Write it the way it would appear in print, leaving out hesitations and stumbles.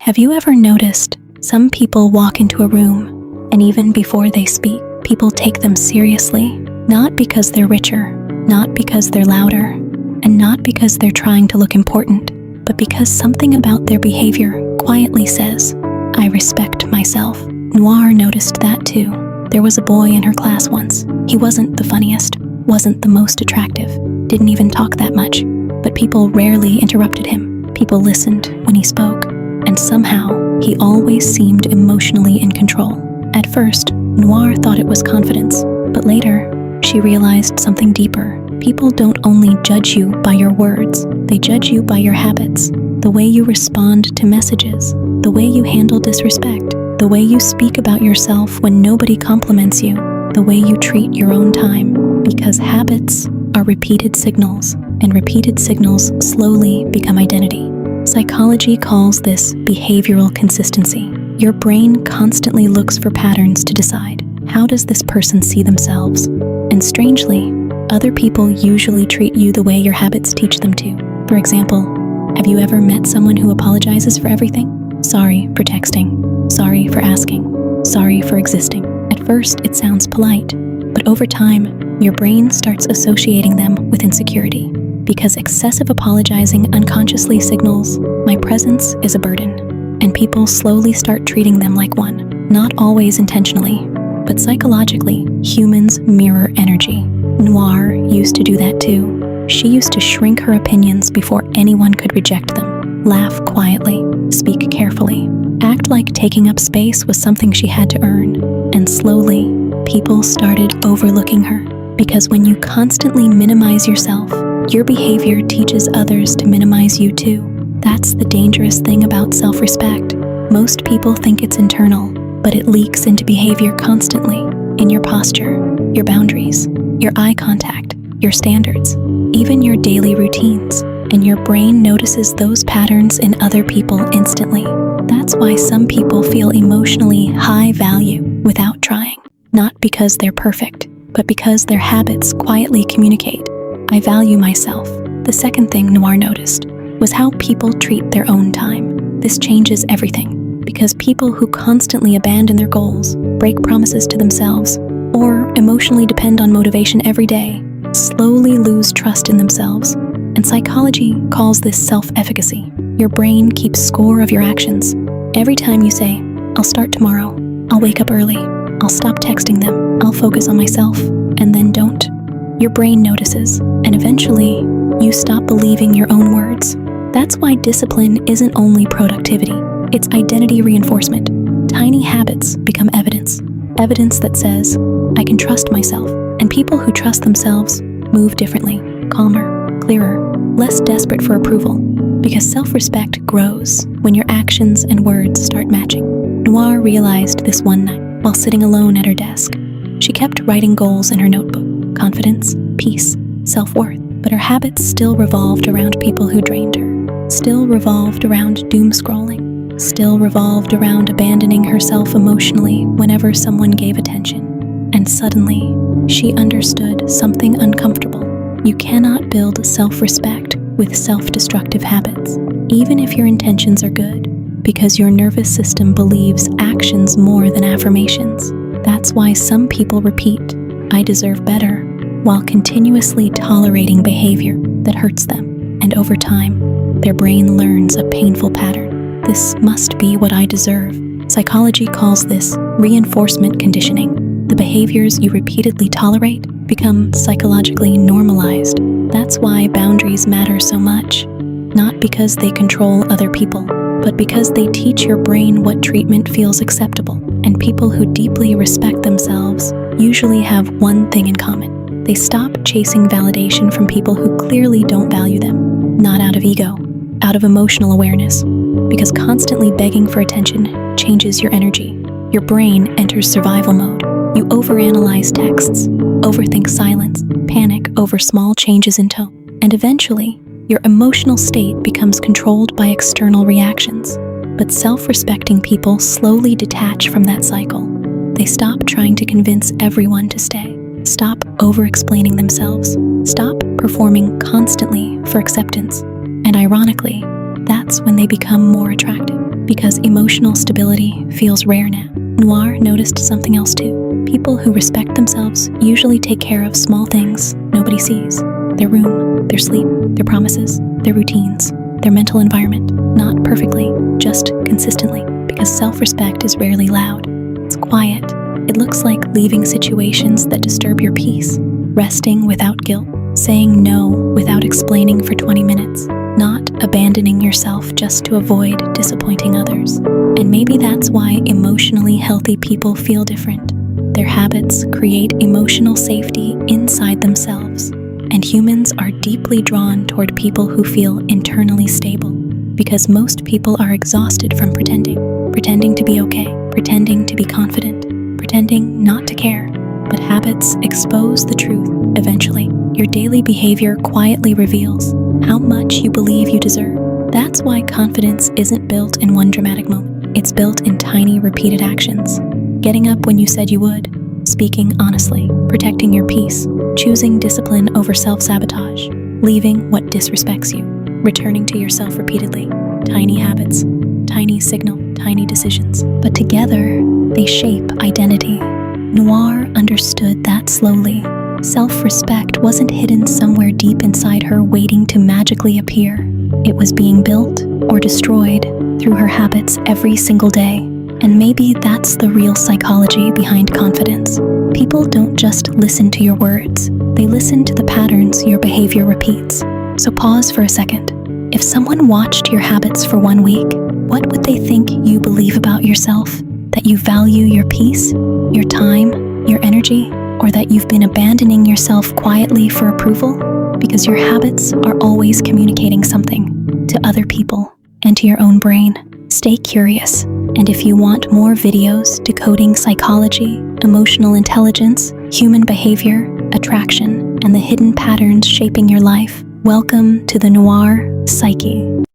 Have you ever noticed some people walk into a room, and even before they speak, people take them seriously, not because they're richer, not because they're louder, and not because they're trying to look important, but because something about their behavior quietly says, "I respect myself." Noir noticed that too. There was a boy in her class once. He wasn't the funniest, wasn't the most attractive, didn't even talk that much, but people rarely interrupted him. People listened when he spoke, and somehow he always seemed emotionally in control. At first, Noir thought it was confidence, but later, she realized something deeper. People don't only judge you by your words, they judge you by your habits, the way you respond to messages, the way you handle disrespect, the way you speak about yourself when nobody compliments you, the way you treat your own time, because habits are repeated signals, and repeated signals slowly become identity. Psychology calls this behavioral consistency. Your brain constantly looks for patterns to decide, how does this person see themselves? And strangely, other people usually treat you the way your habits teach them to. For example, have you ever met someone who apologizes for everything? Sorry for texting. Sorry for asking. Sorry for existing. At first, it sounds polite, but over time, your brain starts associating them with insecurity. Because excessive apologizing unconsciously signals, my presence is a burden, and people slowly start treating them like one. Not always intentionally, but psychologically, humans mirror energy. Noir used to do that too. She used to shrink her opinions before anyone could reject them, laugh quietly, speak carefully, act like taking up space was something she had to earn. And slowly, people started overlooking her. Because when you constantly minimize yourself, your behavior teaches others to minimize you too. That's the dangerous thing about self-respect. Most people think it's internal, but it leaks into behavior constantly, in your posture, your boundaries, your eye contact, your standards, even your daily routines, and your brain notices those patterns in other people instantly. That's why some people feel emotionally high value without trying, not because they're perfect, but because their habits quietly communicate, "I value myself." The second thing Noir noticed was how people treat their own time. This changes everything, because people who constantly abandon their goals, break promises to themselves, or emotionally depend on motivation every day, slowly lose trust in themselves. And psychology calls this self-efficacy. Your brain keeps score of your actions. Every time you say, "I'll start tomorrow, I'll wake up early, I'll stop texting them, I'll focus on myself," and then don't, your brain notices, and eventually, you stop believing your own words. That's why discipline isn't only productivity, it's identity reinforcement. Tiny habits become evidence. Evidence that says, "I can trust myself," and people who trust themselves move differently, calmer, clearer, less desperate for approval, because self-respect grows when your actions and words start matching. Noir realized this one night while sitting alone at her desk. She kept writing goals in her notebook: confidence, peace, self-worth, but her habits still revolved around people who drained her, still revolved around doom scrolling, still revolved around abandoning herself emotionally whenever someone gave attention. And suddenly, she understood something uncomfortable. You cannot build self-respect with self-destructive habits, even if your intentions are good, because your nervous system believes actions more than affirmations. That's why some people repeat, "I deserve better," while continuously tolerating behavior that hurts them. And over time, their brain learns a painful pattern. This must be what I deserve. Psychology calls this reinforcement conditioning. The behaviors you repeatedly tolerate become psychologically normalized. That's why boundaries matter so much. Not because they control other people, but because they teach your brain what treatment feels acceptable. And people who deeply respect themselves usually have one thing in common. They stop chasing validation from people who clearly don't value them, not out of ego, out of emotional awareness. Because constantly begging for attention changes your energy. Your brain enters survival mode. You overanalyze texts, overthink silence, panic over small changes in tone, and eventually, your emotional state becomes controlled by external reactions. But self-respecting people slowly detach from that cycle. They stop trying to convince everyone to stay, stop over-explaining themselves, stop performing constantly for acceptance. And ironically, that's when they become more attractive. because emotional stability feels rare now. Noir noticed something else too. People who respect themselves usually take care of small things nobody sees. Their room, their sleep, their promises, their routines, their mental environment. Not perfectly, just consistently, because self-respect is rarely loud. It's quiet. It looks like leaving situations that disturb your peace, resting without guilt, saying no without explaining for 20 minutes, not abandoning yourself just to avoid disappointing others. And maybe that's why emotionally healthy people feel different. Their habits create emotional safety inside themselves, and humans are deeply drawn toward people who feel internally stable, because most people are exhausted from pretending to be okay, pretending to be confident, pretending not to care. But habits expose the truth eventually. Your daily behavior quietly reveals how much you believe you deserve. That's why confidence isn't built in one dramatic moment. It's built in tiny, repeated actions. Getting up when you said you would, speaking honestly, protecting your peace, choosing discipline over self-sabotage, leaving what disrespects you, returning to yourself repeatedly. Tiny habits, tiny signal, tiny decisions. But together, they shape identity. Noir understood that slowly. Self-respect wasn't hidden somewhere deep inside her waiting to magically appear. It was being built or destroyed through her habits every single day. And maybe that's the real psychology behind confidence. People don't just listen to your words. They listen to the patterns your behavior repeats. So pause for a second. If someone watched your habits for 1 week, what would they think you believe about yourself? That you value your peace, your time, your energy, or that you've been abandoning yourself quietly for approval? Because your habits are always communicating something to other people and to your own brain. Stay curious, and if you want more videos decoding psychology, emotional intelligence, human behavior, attraction, and the hidden patterns shaping your life, welcome to the Noir Psyche.